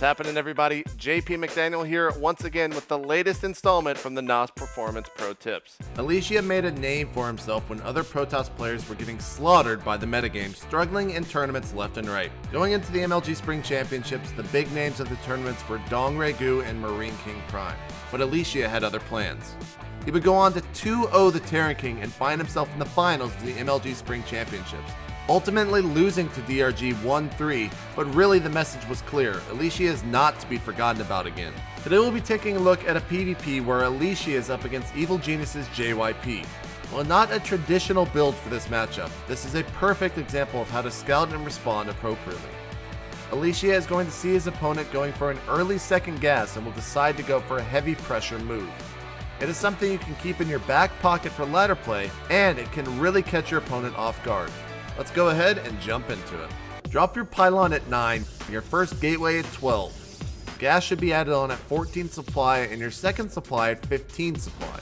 What's happening, everybody? JP McDaniel here once again with the latest installment from the NOS Performance Pro Tips. Alicia made a name for himself when other Protoss players were getting slaughtered by the metagame, struggling in tournaments left and right. Going into the MLG Spring Championships, the big names of the tournaments were Dong Regu and Marine King Prime. But Alicia had other plans. He would go on to 2-0 the Terran King and find himself in the finals of the MLG Spring Championships, ultimately losing to DRG 1-3, but really the message was clear: Alicia is not to be forgotten about again. Today we'll be taking a look at a PvP where Alicia is up against Evil Genius's JYP. While not a traditional build for this matchup, this is a perfect example of how to scout and respond appropriately. Alicia is going to see his opponent going for an early second gas and will decide to go for a heavy pressure move. It is something you can keep in your back pocket for ladder play, and it can really catch your opponent off guard. Let's go ahead and jump into it. Drop your pylon at 9, your first gateway at 12. Gas should be added on at 14 supply and your second supply at 15 supply.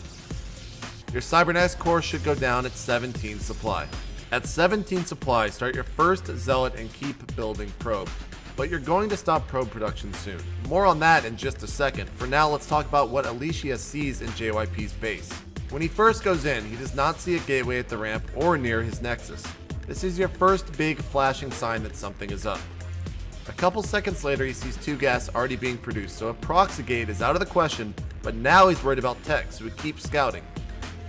Your cybernetics core should go down at 17 supply. At 17 supply, start your first zealot and keep building probe. But you're going to stop probe production soon. More on that in just a second. For now, let's talk about what Alicia sees in JYP's base. When he first goes in, he does not see a gateway at the ramp or near his nexus. This is your first big flashing sign that something is up. A couple seconds later, he sees 2 gas already being produced, so a proxy gate is out of the question, but now he's worried about tech, so he keeps scouting.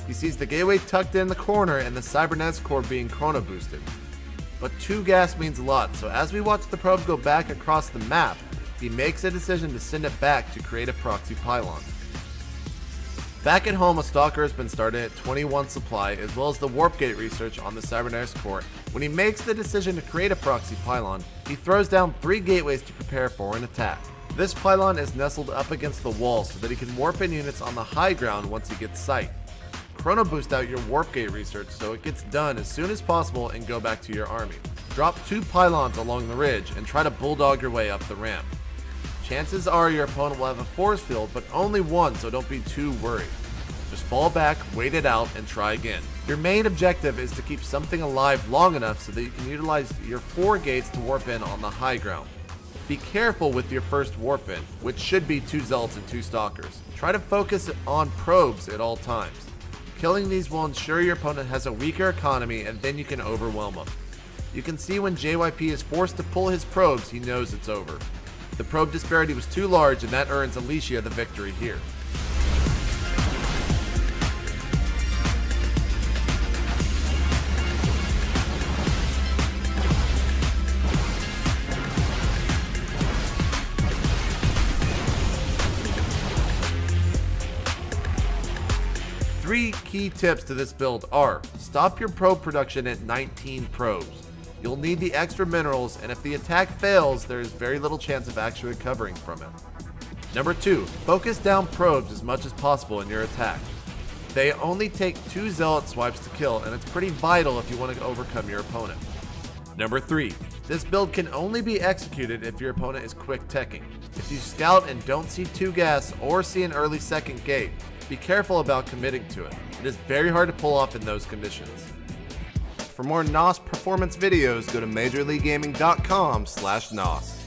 He sees the gateway tucked in the corner and the cybernetics core being chrono boosted. But 2 gas means a lot, so as we watch the probe go back across the map, he makes a decision to send it back to create a proxy pylon. Back at home, a stalker has been started at 21 supply, as well as the warp gate research on the cybernetics core. When he makes the decision to create a proxy pylon, he throws down 3 gateways to prepare for an attack. This pylon is nestled up against the wall so that he can warp in units on the high ground once he gets sight. Chrono boost out your warp gate research so it gets done as soon as possible and go back to your army. Drop 2 pylons along the ridge and try to bulldog your way up the ramp. Chances are your opponent will have a force field, but only one, so don't be too worried. Just fall back, wait it out, and try again. Your main objective is to keep something alive long enough so that you can utilize your 4 gates to warp in on the high ground. Be careful with your first warp in, which should be 2 zealots and 2 stalkers. Try to focus on probes at all times. Killing these will ensure your opponent has a weaker economy, and then you can overwhelm him. You can see when JYP is forced to pull his probes, he knows it's over. The probe disparity was too large, and that earns Alicia the victory here. Three key tips to this build are: stop your probe production at 19 probes. You'll need the extra minerals, and if the attack fails, there is very little chance of actually recovering from it. Number 2, focus down probes as much as possible in your attack. They only take 2 zealot swipes to kill, and it's pretty vital if you want to overcome your opponent. Number 3, this build can only be executed if your opponent is quick teching. If you scout and don't see 2 gas or see an early second gate, be careful about committing to it. It is very hard to pull off in those conditions. For more NOS performance videos, go to MajorLeagueGaming.com/NOS.